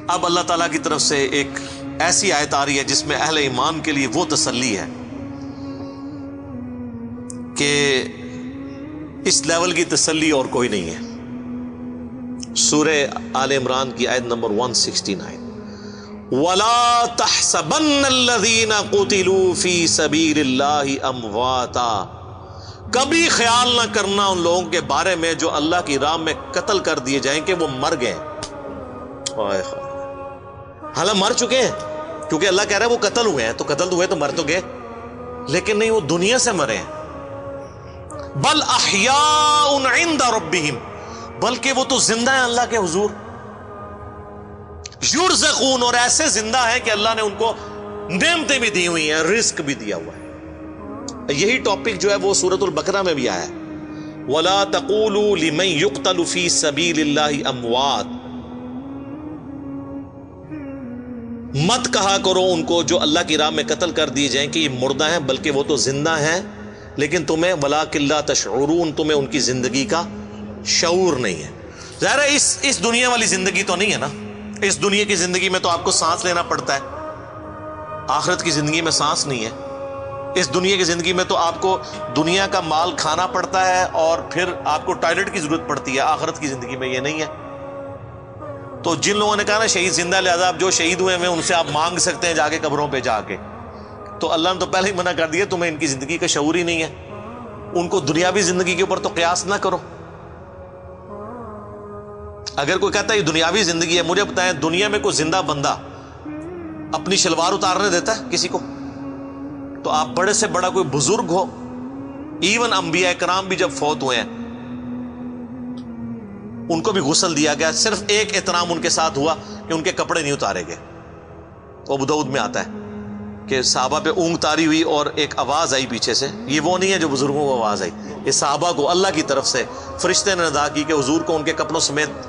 اب اللہ تعالیٰ کی طرف سے ایک ایسی آیت آ رہی ہے جس میں اہل ایمان کے لیے وہ تسلی ہے کہ اس لیول کی تسلی اور کوئی نہیں ہے. سورہ آل عمران کی آیت نمبر 169، وَلَا تَحْسَبَنَّ الَّذِينَ قُتِلُوا فِي سَبِيلِ اللَّهِ أَمْوَاتًا، کبھی خیال نہ کرنا ان لوگوں کے بارے میں جو اللہ کی راہ میں قتل کر دیے جائیں کہ وہ مر گئے. حالانکہ مر چکے ہیں، کیونکہ اللہ کہہ رہا ہے وہ قتل ہوئے ہیں، تو قتل ہوئے تو مر تو گئے، لیکن نہیں، وہ دنیا سے مرے ہیں. بل احیاء عند ربہم، بلکہ وہ تو زندہ ہیں اللہ کے حضور. یرزقون، اور ایسے زندہ ہیں کہ اللہ نے ان کو نعمتیں بھی دی ہوئی ہیں، رزق بھی دیا ہوا ہے. یہی ٹاپک جو ہے وہ سورۃ البقرہ میں بھی آیا ہے، وَلَا تَقُولُوا لِمَن يُقْتَلُ فِي سَبِيلِ اللَّهِ أَمْوَاتٌ، مت کہا کرو ان کو جو اللہ کی راہ میں قتل کر دیے جائیں کہ یہ مردہ ہیں، بلکہ وہ تو زندہ ہیں، لیکن تمہیں وَلَٰكِن لَا تَشْعُرُونَ، تمہیں ان کی زندگی کا شعور نہیں ہے. ظاہر ہے اس دنیا والی زندگی تو نہیں ہے نا. اس دنیا کی زندگی میں تو آپ کو سانس لینا پڑتا ہے، آخرت کی زندگی میں سانس نہیں ہے. اس دنیا کی زندگی میں تو آپ کو دنیا کا مال کھانا پڑتا ہے اور پھر آپ کو ٹوائلٹ کی ضرورت پڑتی ہے. آخرت کی زندگی میں یہ نہیں ہے. تو جن لوگوں نے کہا نا شہید زندہ، لہذا آپ جو شہید ہوئے ہیں ان سے آپ مانگ سکتے ہیں جا کے قبروں پہ جا کے، تو اللہ نے تو پہلے ہی منع کر دیا، تمہیں ان کی زندگی کا شعور ہی نہیں ہے. ان کو دنیاوی زندگی کے اوپر تو قیاس نہ کرو. اگر کوئی کہتا ہے یہ دنیاوی زندگی ہے، مجھے بتائیں دنیا میں کوئی زندہ بندہ اپنی شلوار اتارنے دیتا ہے کسی کو؟ تو آپ بڑے سے بڑا کوئی بزرگ ہو، ایون انبیاء کرام بھی جب فوت ہوئے ہیں ان کو بھی غسل دیا گیا، صرف ایک احترام ان کے ساتھ ہوا کہ ان کے کپڑے نہیں اتارے گئے. ابو داؤد میں آتا ہے کہ صحابہ پہ اونگ تاری ہوئی اور ایک آواز آئی پیچھے سے. یہ وہ نہیں ہے جو بزرگوں کو آواز آئی، یہ صحابہ کو اللہ کی طرف سے فرشتے نے ادا کی کہ حضور کو ان کے کپڑوں سمیت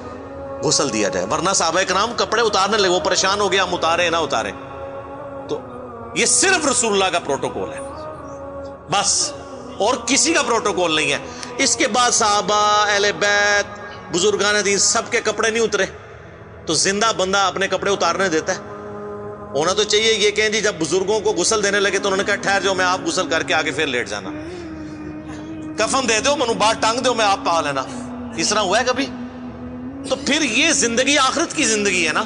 غسل دیا جائے، ورنہ صحابہ کرام کپڑے اتارنے لگے، وہ پریشان ہو گیا ہم اتارے نہ اتارے. تو یہ صرف رسول اللہ کا پروٹوکول ہے بس، اور کسی کا پروٹوکول نہیں ہے. اس کے بعد صحابہ، اہل بیت، بزرگان دین سب کے کپڑے نہیں اترے. تو زندہ بندہ اپنے کپڑے اتارنے دیتا ہے؟ ہونا تو چاہیے یہ کہیں جی جب بزرگوں کو غسل دینے لگے تو انہوں نے کہا ٹھہر جاؤ، میں آپ غسل کر کے آگے پھر لیٹ جانا، کفن دے دو، منو بات ٹانگ دو، میں آپ پا لینا. اس طرح ہوا ہے کبھی؟ تو پھر یہ زندگی آخرت کی زندگی ہے نا،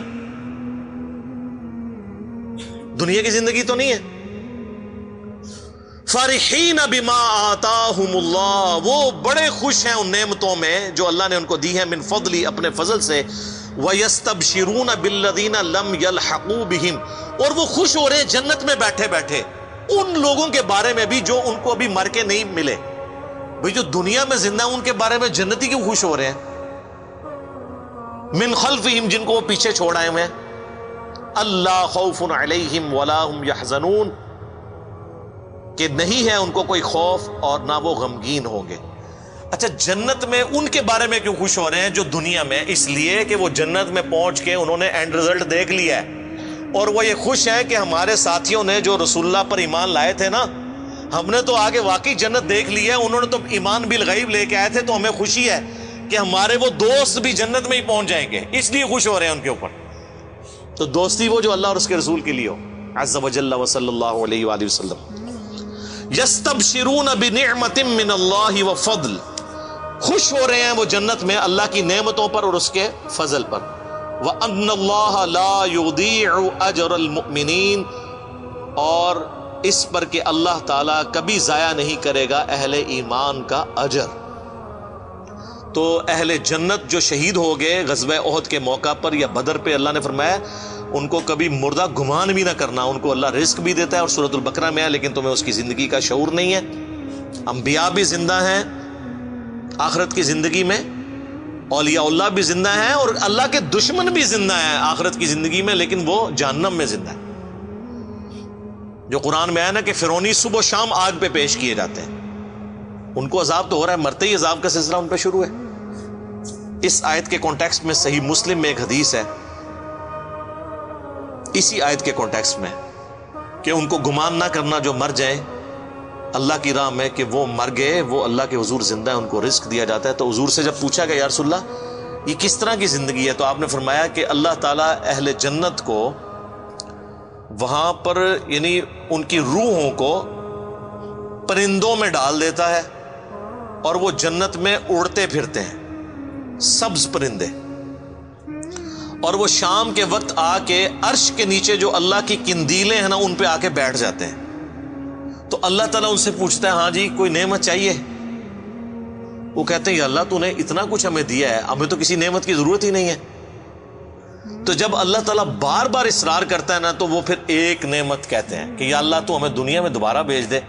دنیا کی زندگی تو نہیں ہے. فرحین بما آتاہم اللہ، وہ بڑے خوش ہیں ان نعمتوں میں جو اللہ نے ان کو دی ہیں، من فضلی، اپنے فضل سے. وَيَسْتَبْشِرُونَ بِالَّذِينَ لَمْ يَلْحَقُوا بِهِمْ، اور وہ خوش ہو رہے ہیں جنت میں بیٹھے بیٹھے ان لوگوں کے بارے میں بھی جو ان کو ابھی مر کے نہیں ملے. بھئی جو دنیا میں زندہ ہیں ان کے بارے میں جنتی کیوں خوش ہو رہے ہیں؟ من خلفہم، جن کو وہ پیچھے چھوڑ آئے ہوئے ہیں. اللہ خوف علیہم ولا هم يحزنون، کہ نہیں ہے ان کو کوئی خوف اور نہ وہ غمگین ہوں گے. اچھا جنت میں ان کے بارے میں کیوں خوش ہو رہے ہیں جو دنیا میں؟ اس لیے کہ وہ جنت میں پہنچ کے انہوں نے اینڈ رزلٹ دیکھ لیا ہے، اور وہ یہ خوش ہیں کہ ہمارے ساتھیوں نے جو رسول اللہ پر ایمان لائے تھے نا، ہم نے تو آگے واقعی جنت دیکھ لی ہے، انہوں نے تو ایمان بالغیب لے کے آئے تھے، تو ہمیں خوشی ہے کہ ہمارے وہ دوست بھی جنت میں ہی پہنچ جائیں گے، اس لیے خوش ہو رہے ہیں ان کے اوپر. تو دوستی وہ جو اللہ اور اس کے رسول کے لیے ہو، عز وجل وصلی اللہ علیہ وآلہ وسلم. یستبشرون بنعمت من اللہ وفضل، خوش ہو رہے ہیں وہ جنت میں اللہ کی نعمتوں پر اور اس کے فضل پر. وَأَنَّ اللَّهَ لَا يُضِيعُ أَجْرَ الْمُؤْمِنِينَ، اور اس پر کہ اللہ تعالیٰ کبھی ضائع نہیں کرے گا اہل ایمان کا اجر. تو اہل جنت جو شہید ہو گئے غزوہ احد کے موقع پر یا بدر پہ، اللہ نے فرمایا ان کو کبھی مردہ گمان بھی نہ کرنا، ان کو اللہ رزق بھی دیتا ہے، اور سورۃ البقرہ میں ہے لیکن تمہیں اس کی زندگی کا شعور نہیں ہے. انبیاء بھی زندہ ہیں آخرت کی زندگی میں، اولیاء اللہ بھی زندہ ہیں، اور اللہ کے دشمن بھی زندہ ہیں آخرت کی زندگی میں، لیکن وہ جہنم میں زندہ ہیں. جو قرآن میں آیا نا کہ فرعونی صبح و شام آگ پہ پیش کیے جاتے ہیں، ان کو عذاب تو ہو رہا ہے، مرتے ہی عذاب کا سلسلہ ان پہ شروع ہے. اس آیت کے کانٹیکسٹ میں صحیح مسلم میں ایک حدیث ہے، اسی آیت کے کانٹیکسٹ میں، کہ ان کو گمان نہ کرنا جو مر جائیں اللہ کی راہ میں کہ وہ مر گئے، وہ اللہ کے حضور زندہ ہے، ان کو رزق دیا جاتا ہے. تو حضور سے جب پوچھا کہ یا رسول اللہ یہ کس طرح کی زندگی ہے؟ تو آپ نے فرمایا کہ اللہ تعالیٰ اہل جنت کو وہاں پر یعنی ان کی روحوں کو پرندوں میں ڈال دیتا ہے اور وہ جنت میں اڑتے پھرتے ہیں، سبز پرندے، اور وہ شام کے وقت آ کے عرش کے نیچے جو اللہ کی قندیلیں ہیں نا ان پہ آ کے بیٹھ جاتے ہیں۔ تو اللہ تعالیٰ ان سے پوچھتا ہے ہاں جی کوئی نعمت چاہیے؟ وہ کہتے ہیں یا اللہ تو نے اتنا کچھ ہمیں دیا ہے، ہمیں تو کسی نعمت کی ضرورت ہی نہیں ہے۔ تو جب اللہ تعالیٰ بار بار اصرار کرتا ہے نا تو وہ پھر ایک نعمت کہتے ہیں کہ یا اللہ تو ہمیں دنیا میں دوبارہ بھیج دے،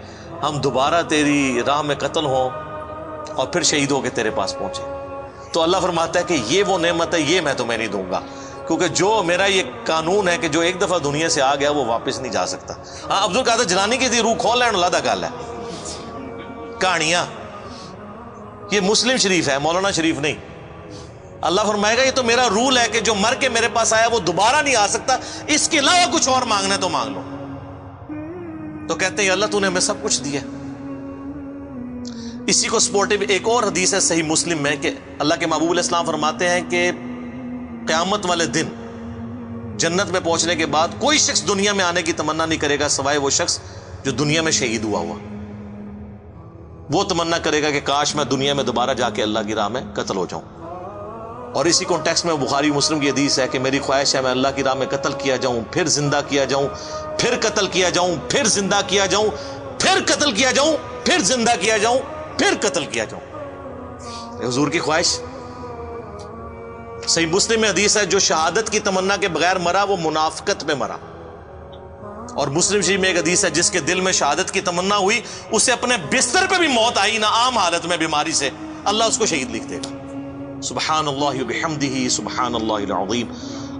ہم دوبارہ تیری راہ میں قتل ہوں اور پھر شہید ہو کے تیرے پاس پہنچے۔ تو اللہ فرماتا ہے کہ یہ وہ نعمت ہے، یہ میں تمہیں نہیں دوں گا، کیونکہ جو میرا یہ قانون ہے کہ جو ایک دفعہ دنیا سے آ گیا وہ واپس نہیں جا سکتا۔ ہاں عبد القادر جیلانی کی روح کھول لین اللہ گل ہے، کہانیاں، یہ مسلم شریف ہے، مولانا شریف نہیں۔ اللہ فرمائے گا یہ تو میرا رول ہے کہ جو مر کے میرے پاس آیا وہ دوبارہ نہیں آ سکتا، اس کے علاوہ کچھ اور مانگنا ہے تو مانگ لو۔ تو کہتے ہیں اللہ تو نے ہمیں سب کچھ دیا۔ اسی کو سپورٹیو ایک اور حدیث ہے صحیح مسلم میں کہ اللہ کے محبوب علیہ السلام فرماتے ہیں کہ قیامت والے دن جنت میں پہنچنے کے بعد کوئی شخص دنیا میں آنے کی تمنا نہیں کرے گا سوائے وہ شخص جو دنیا میں شہید ہوا وہ تمنا کرے گا کہ کاش میں دنیا میں دوبارہ جا کے اللہ کی راہ میں قتل ہو جاؤں۔ اور اسی کانٹیکسٹ میں بخاری مسلم کی حدیث ہے کہ میری خواہش ہے میں اللہ کی راہ میں قتل کیا جاؤں، پھر زندہ کیا جاؤں، پھر قتل کیا جاؤں، پھر زندہ کیا جاؤں، پھر قتل کیا جاؤں، پھر زندہ کیا جاؤں، پھر قتل کیا جاؤں۔ حضور کی خواہش صحیح مسلم میں حدیث ہے جو شہادت کی تمنا کے بغیر مرا وہ منافقت میں مرا۔ اور مسلم شریف میں ایک حدیث ہے جس کے دل میں شہادت کی تمنا ہوئی اسے اپنے بستر پہ بھی موت آئی نہ عام حالت میں بیماری سے، اللہ اس کو شہید لکھ دے گا۔ سبحان اللہ وبحمدہ سبحان اللہ العظیم۔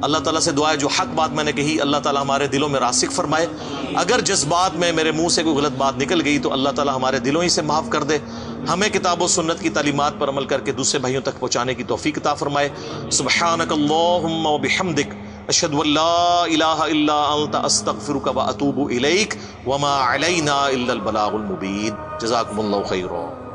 اللہ تعالیٰ سے دعا ہے جو حق بات میں نے کہی اللہ تعالیٰ ہمارے دلوں میں راسخ فرمائے، اگر جذبات میں میرے منہ سے کوئی غلط بات نکل گئی تو اللہ تعالیٰ ہمارے دلوں ہی سے معاف کر دے، ہمیں کتاب و سنت کی تعلیمات پر عمل کر کے دوسرے بھائیوں تک پہنچانے کی توفیق عطا فرمائے۔ سبحانک اللہم وبحمدک اشہد ان لا الہ الا انت استغفرک واتوب الیک وما علینا الا البلاغ المبین۔ جزاکم اللہ خیرا۔